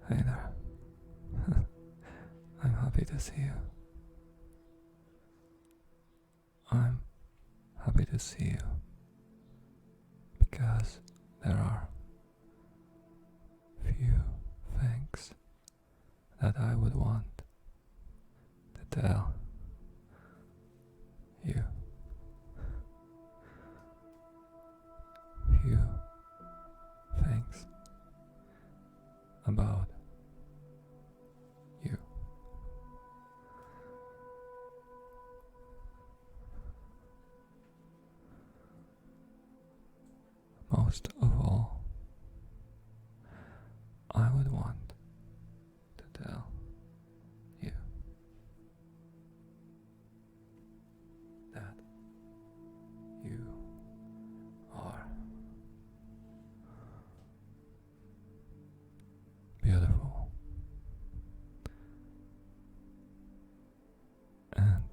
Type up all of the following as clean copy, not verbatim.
Hey there. I'm happy to see you. I'm happy to see you because there are few things that I would want to tell you. Few things about you. Most of all, I would want to tell you that you are beautiful. And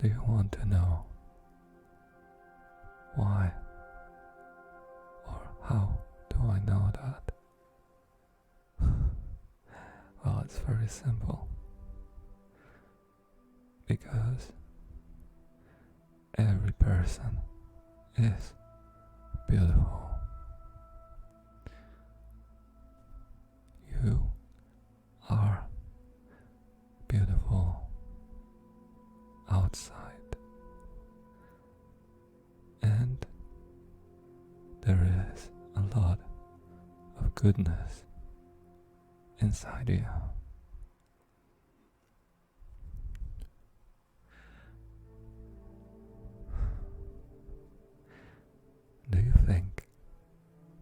do you want to know why or how do I know that? Well, it's very simple. Because every person is beautiful. You are beautiful outside, and there is a lot of goodness inside you. Do you think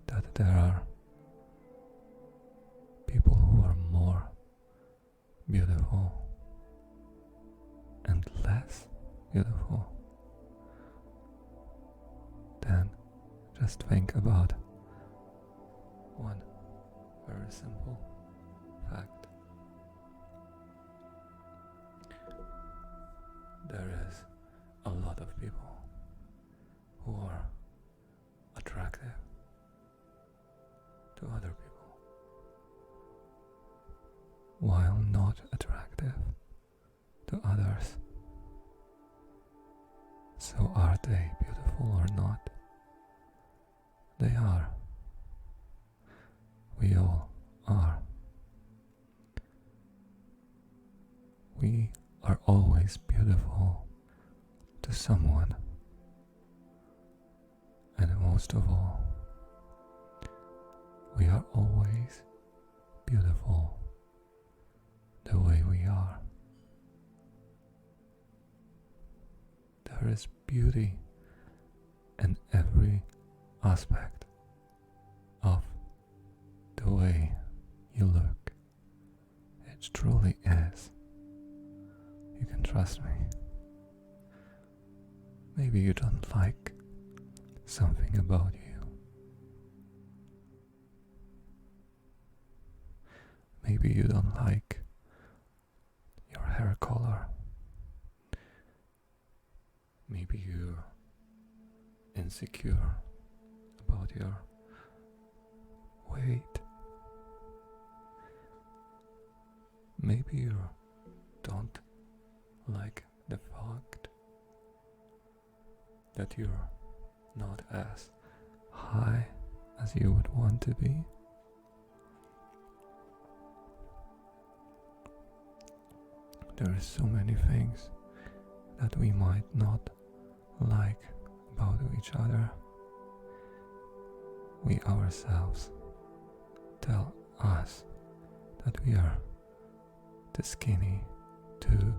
that there are people who are more beautiful and less beautiful? Then just think about one very simple fact. There is a lot of people who are attractive to other people, while not attractive to others. So are they beautiful or not? They are. We all are. We are always beautiful to someone. And most of all, we are always beautiful the way we are. There is beauty in every aspect of the way you look. It truly is. You can trust me. Maybe you don't like something about you. Maybe you don't like your hair color. Maybe you're insecure about your weight. Maybe you don't like the fact that you're not as high as you would want to be. There are so many things that we might not like about each other. We ourselves tell us that we are too skinny to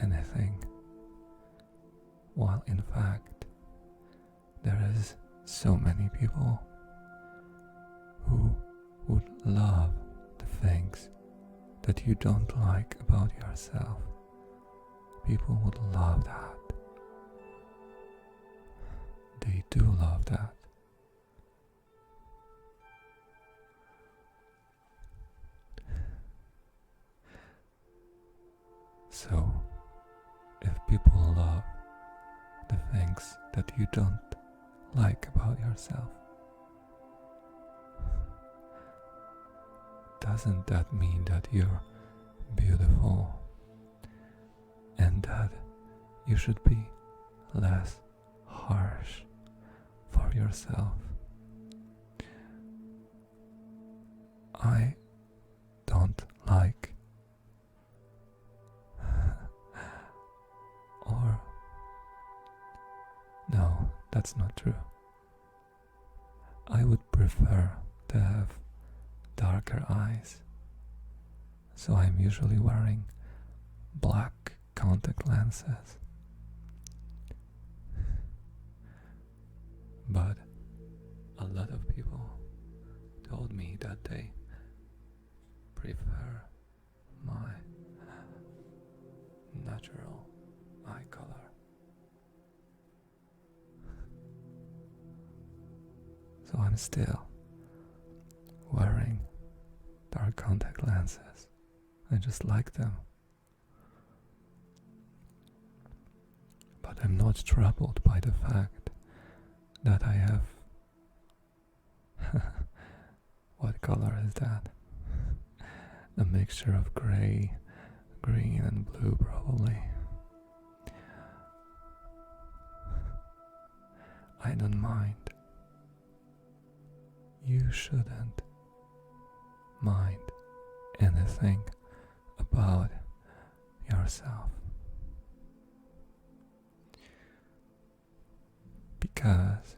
anything, while in fact there is so many people who would love the things that you don't like about yourself. People would love that. They do love that. So, if people love the things that you don't like about yourself, doesn't that mean that you're beautiful and that you should be less harsh for yourself? I don't like or no, that's not true. I would prefer to have darker eyes, so I'm usually wearing black contact lenses. But a lot of people told me that they prefer my natural eye color. So I'm still wearing dark contact lenses. I just like them. But I'm not troubled by the fact that I have what color is that? A mixture of gray, green and blue probably. I don't mind. You shouldn't mind anything about yourself. Because,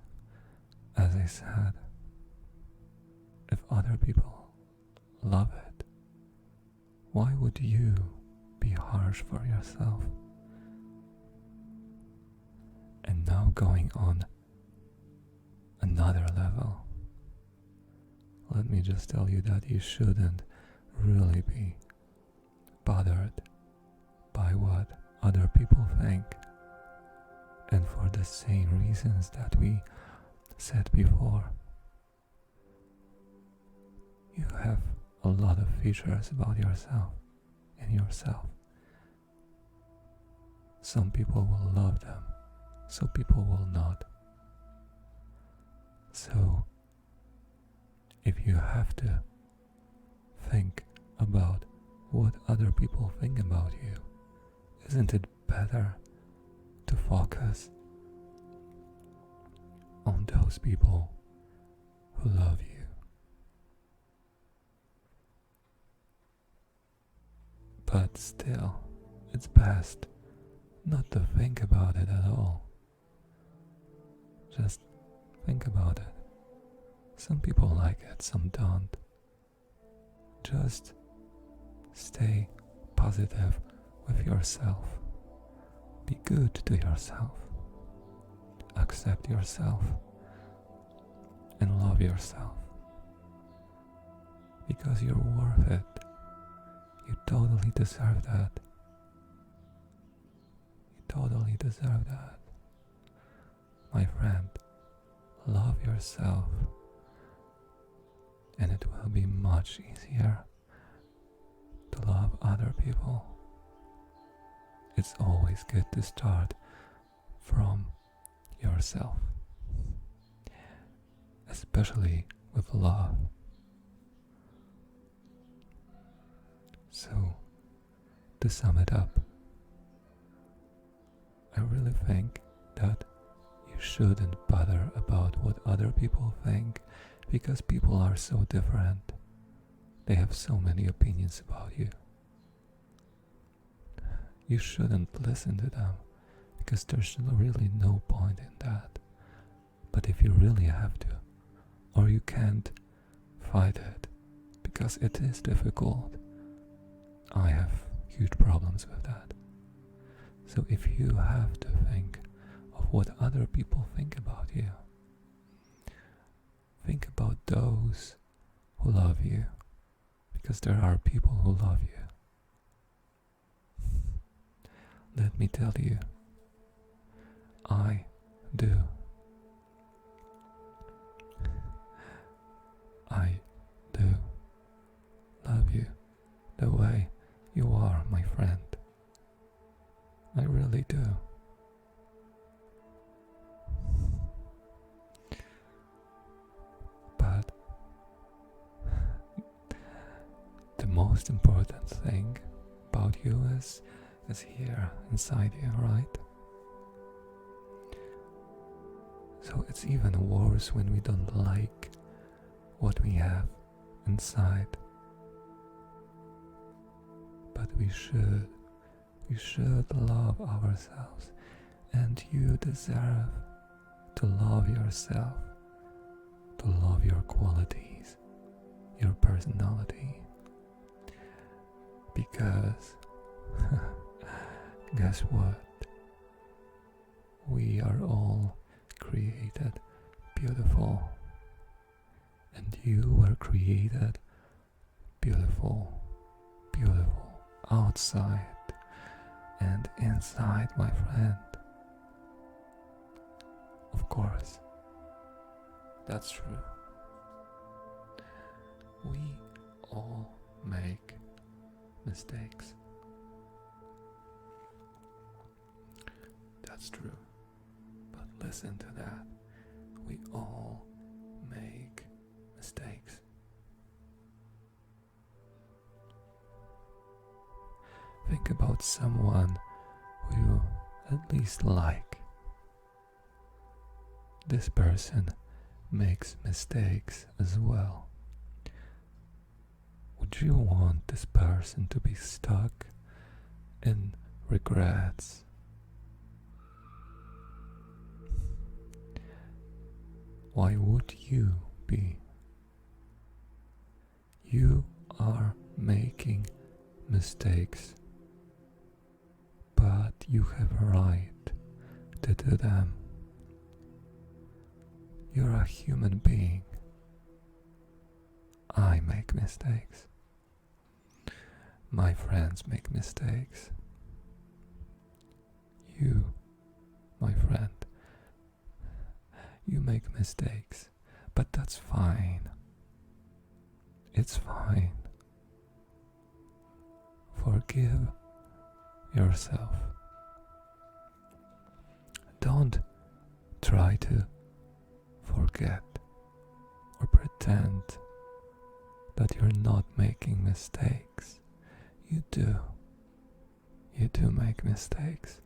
as I said, if other people love it, why would you be harsh for yourself? And now going on another level, let me just tell you that you shouldn't really be bothered by what other people think. And for the same reasons that we said before, you have a lot of features about yourself and yourself. Some people will love them, some people will not. So, if you have to think about what other people think about you, isn't it better to focus on those people who love you? But still, it's best not to think about it at all. Just think about it. Some people like it, some don't. Just stay positive with yourself. Be good to yourself. Accept yourself. And love yourself. Because you're worth it. You totally deserve that. You totally deserve that. My friend, love yourself. And it will be much easier to love other people. It's always good to start from yourself, especially with love. So, to sum it up, I really think that you shouldn't bother about what other people think, because people are so different. They have so many opinions about you. You shouldn't listen to them, because there's really no point in that. But if you really have to, or you can't fight it, because it is difficult, I have huge problems with that. So if you have to think of what other people think about you, think about those who love you, because there are people who love you. Let me tell you, I do. I do love you the way you are, my friend. I really do. But most important thing about you is here inside you, right? So it's even worse when we don't like what we have inside. But we should love ourselves, and you deserve to love yourself, to love your qualities, your personality. Because guess what? We are all created beautiful, and you were created beautiful, beautiful outside and inside, my friend. Of course, that's true. We all make mistakes. That's true. But listen to that. We all make mistakes. Think about someone who you at least like. This person makes mistakes as well. Would you want this person to be stuck in regrets? Why would you be? You are making mistakes, but you have a right to do them. You're a human being. I make mistakes. My friends make mistakes. You, my friend, you make mistakes, but that's fine. It's fine. Forgive yourself. Don't try to forget or pretend that you're not making mistakes. You do. You do make mistakes.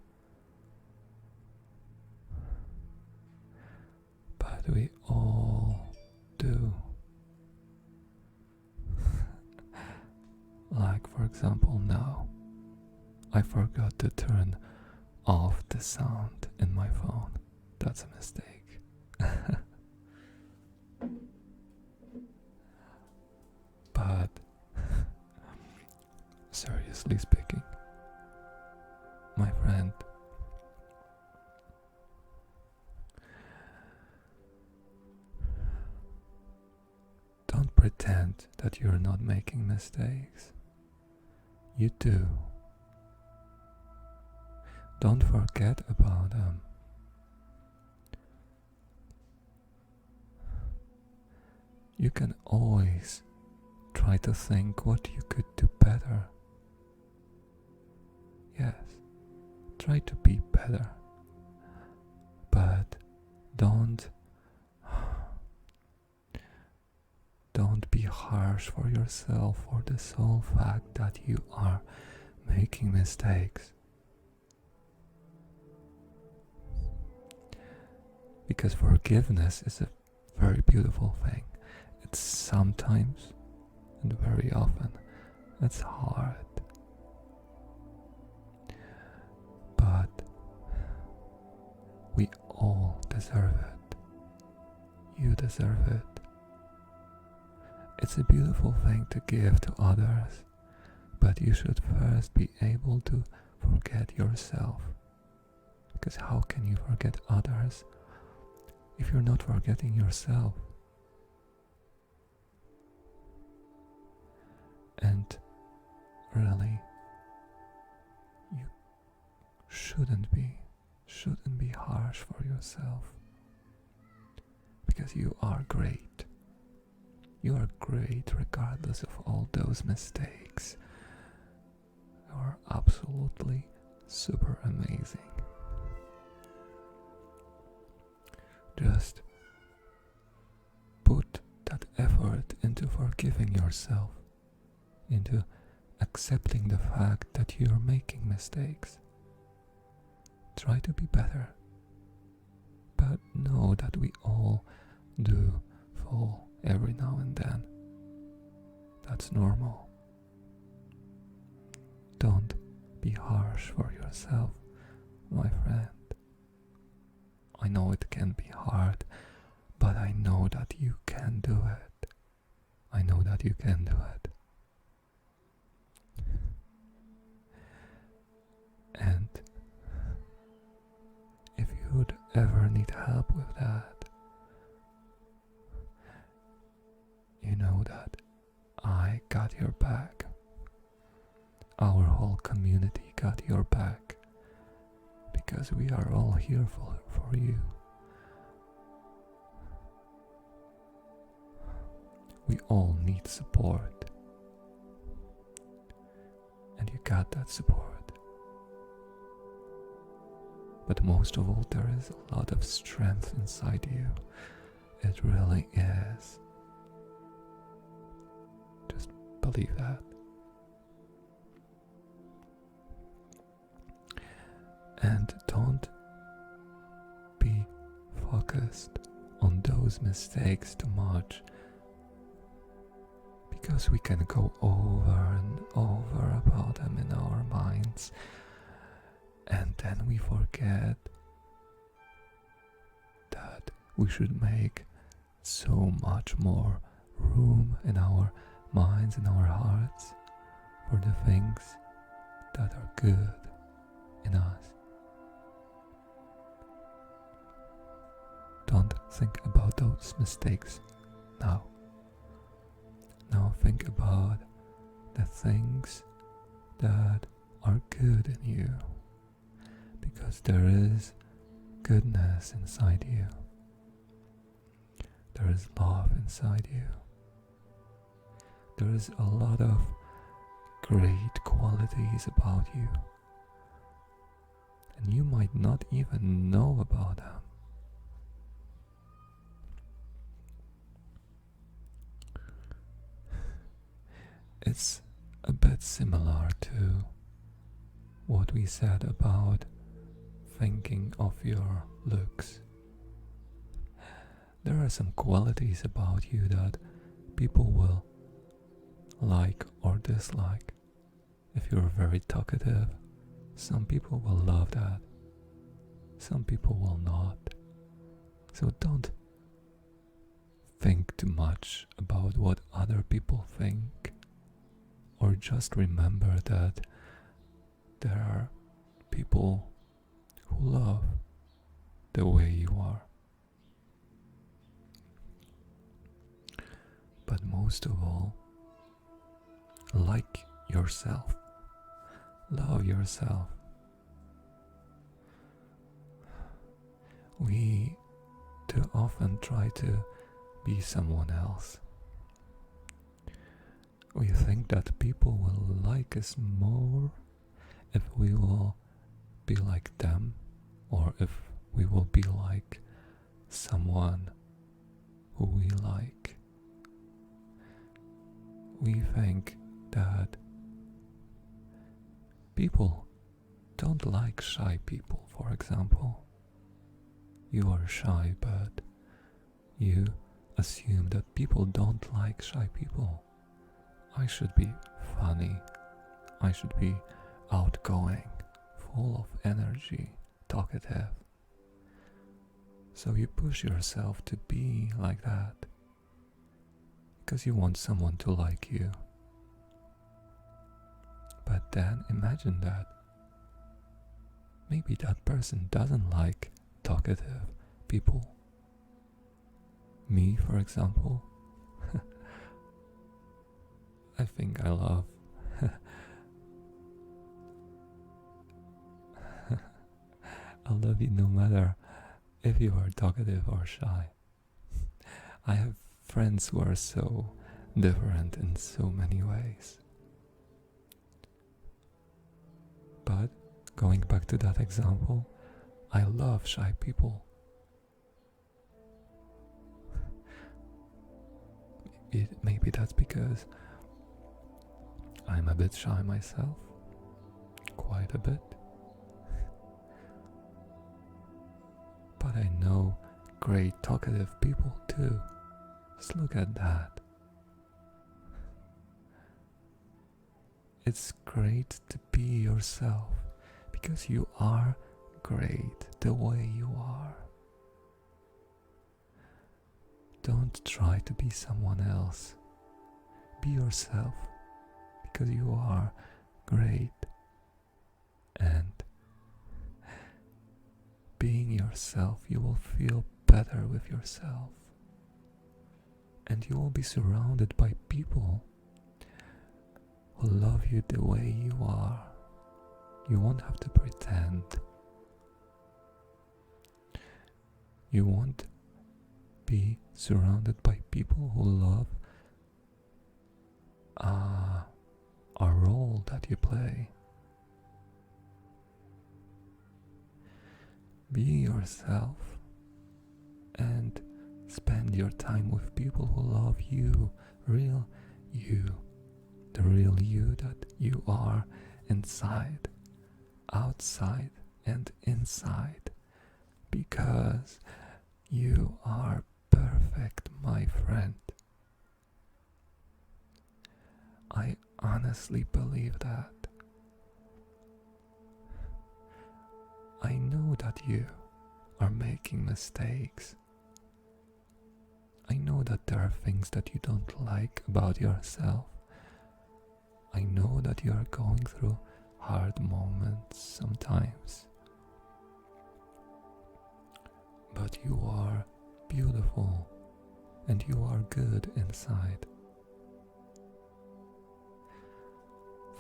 But we all do. Like, for example, now I forgot to turn off the sound in my phone. That's a mistake. But seriously speaking, my friend, don't pretend that you're not making mistakes. You do. Don't forget about them. You can always try to think what you could do better. Yes, try to be better. But don't be harsh for yourself for the sole fact that you are making mistakes. Because forgiveness is a very beautiful thing. It's sometimes and very often it's hard. But we all deserve it. You deserve it. It's a beautiful thing to give to others, but you should first be able to forget yourself. Because how can you forget others if you're not forgetting yourself? And really, you shouldn't be harsh for yourself, because you are great. You are great regardless of all those mistakes. You are absolutely super amazing. Just put that effort into forgiving yourself. into accepting the fact that you're making mistakes. Try to be better, but know that we all do fall every now and then. That's normal. Don't be harsh for yourself, my friend. I know it can be hard, but I know that you can do it. I know that you can do it. And if you would ever need help with that, you know that I got your back. Our whole community got your back, because we are all here for you. We all need support, and you got that support. But most of all, there is a lot of strength inside you. It really is. Just believe that. And don't be focused on those mistakes too much, because we can go over and over about them in our minds, and then we forget that we should make so much more room in our minds and our hearts for the things that are good in us. Don't think about those mistakes now. Now think about the things that are good in you, because there is goodness inside you. There is love inside you. There is a lot of great qualities about you, and you might not even know about them. It's a bit similar to what we said about thinking of your looks. There are some qualities about you that people will like or dislike. If you're very talkative, some people will love that. Some people will not. So don't think too much about what other people think. Or just remember that there are people who love the way you are. But most of all, like yourself. Love yourself. We too often try to be someone else. We think that people will like us more if we will be like them, or if we will be like someone who we like. We think that people don't like shy people, for example. You are shy, but you assume that people don't like shy people. I should be funny. I should be outgoing, full of energy, talkative. So you push yourself to be like that, because you want someone to like you. But then imagine that maybe that person doesn't like talkative people. Me, for example. I think I love I love you no matter if you are talkative or shy. I have friends who are so different in so many ways. But going back to that example, I love shy people. Maybe that's because I'm a bit shy myself, quite a bit. But I know great talkative people too. Just look at that. It's great to be yourself because you are great the way you are. Don't try to be someone else. Be yourself because you are great. And being yourself, you will feel better with yourself. And you will be surrounded by people who love you the way you are. You won't have to pretend. You won't be surrounded by people who love a role that you play. Be yourself and spend your time with people who love you, real you, the real you that you are inside, outside and inside, because you are perfect, my friend. I honestly believe that. I know that you are making mistakes. I know that there are things that you don't like about yourself. I know that you are going through hard moments sometimes. But you are beautiful and you are good inside.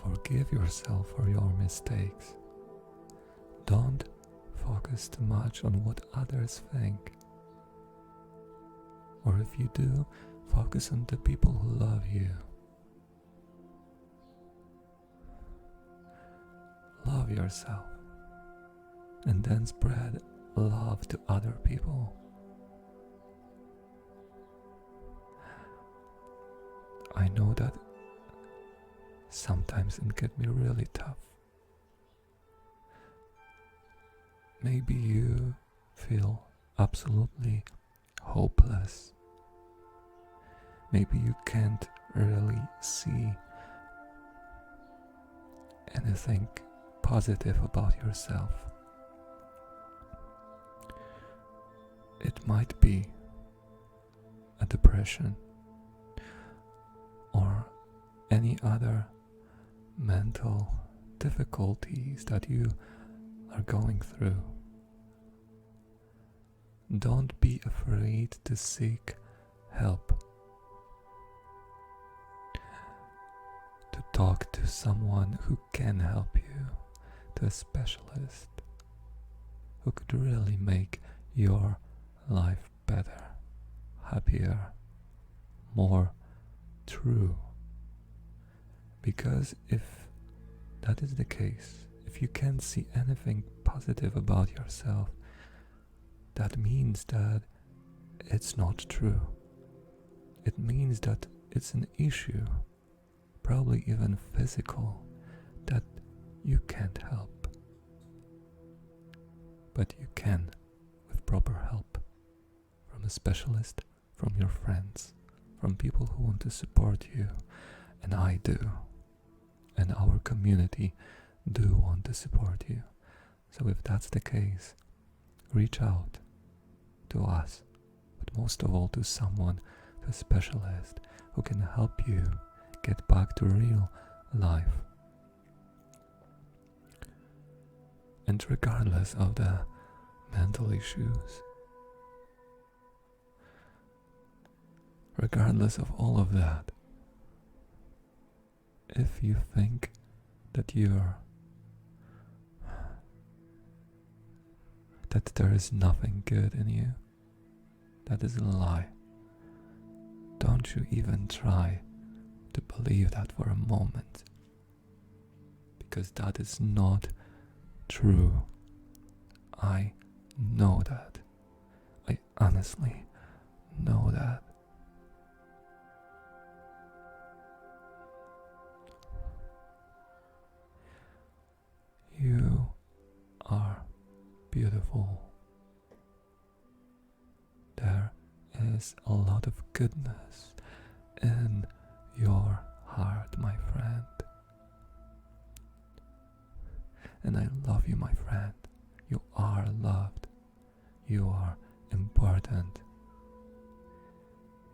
Forgive yourself for your mistakes. Don't focus too much on what others think. Or if you do, focus on the people who love you. Love yourself and then spread love to other people. I know that sometimes it can be really tough. Maybe you feel absolutely hopeless. Maybe you can't really see anything positive about yourself. It might be a depression or any other mental difficulties that you are going through. Don't be afraid to seek help, to talk to someone who can help you, to a specialist who could really make your life better, happier, more true. Because if that is the case, if you can't see anything positive about yourself, that means that it's not true. It means that it's an issue, probably even physical, that you can't help. But you can with proper help from a specialist, from your friends, from people who want to support you. And I do. And our community do want to support you. So if that's the case, reach out to us, but most of all to someone, to a specialist who can help you get back to real life. And regardless of the mental issues, regardless of all of that, if you think that that there is nothing good in you, that is a lie. Don't you even try to believe that for a moment, because that is not true. I know that. I honestly know that. beautiful. There is a lot of goodness in your heart, my friend. And I love you, my friend. You are loved. You are important.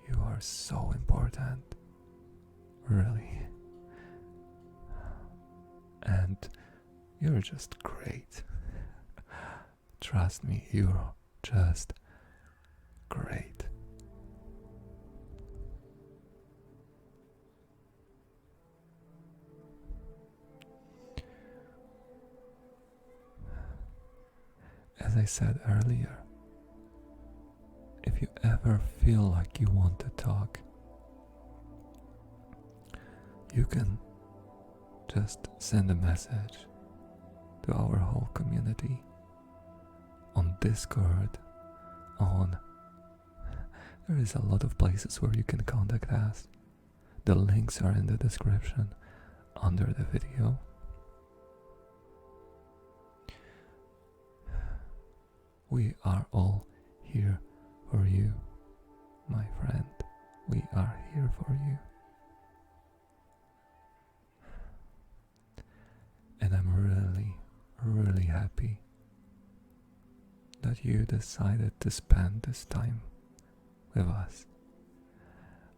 You are so important. Really. And you're just great. Trust me, you're just great. As I said earlier, if you ever feel like you want to talk, you can just send a message to our whole community on Discord, there is a lot of places where you can contact us. The links are in the description under the video. We are all here for you, my friend. We are here for you. And I'm really, really happy that you decided to spend this time with us.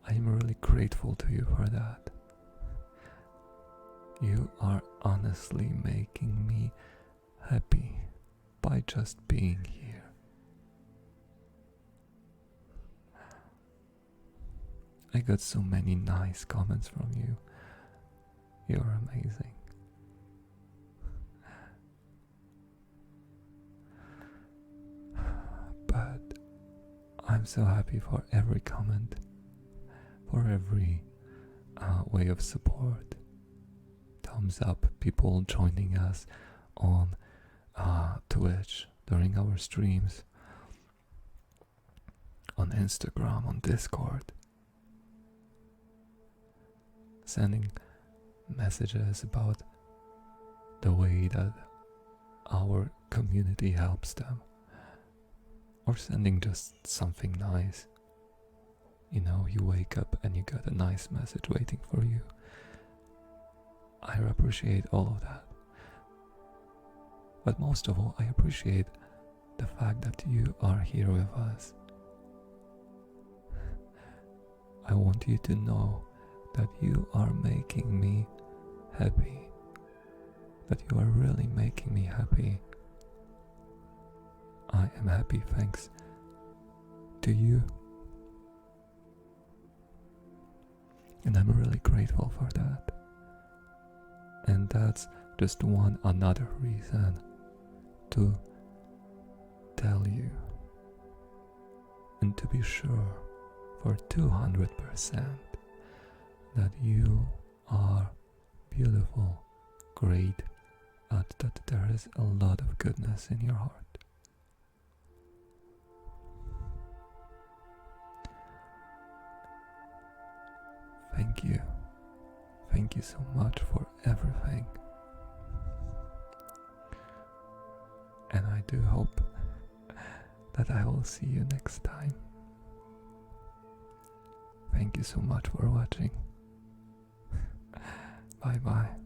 I'm really grateful to you for that. You are honestly making me happy by just being here. I got so many nice comments from you. You're amazing. But I'm so happy for every comment, for every way of support. Thumbs up, people joining us on Twitch during our streams, on Instagram, on Discord, sending messages about the way that our community helps them, or sending just something nice. You know, you wake up and you got a nice message waiting for you. I appreciate all of that. But most of all, I appreciate the fact that you are here with us. I want you to know that you are making me happy. That you are really making me happy. I am happy thanks to you. And I'm really grateful for that. And that's just one another reason to tell you and to be sure for 200% that you are beautiful, great, and that there is a lot of goodness in your heart. Thank you. Thank you so much for everything. And I do hope that I will see you next time. Thank you so much for watching. Bye bye.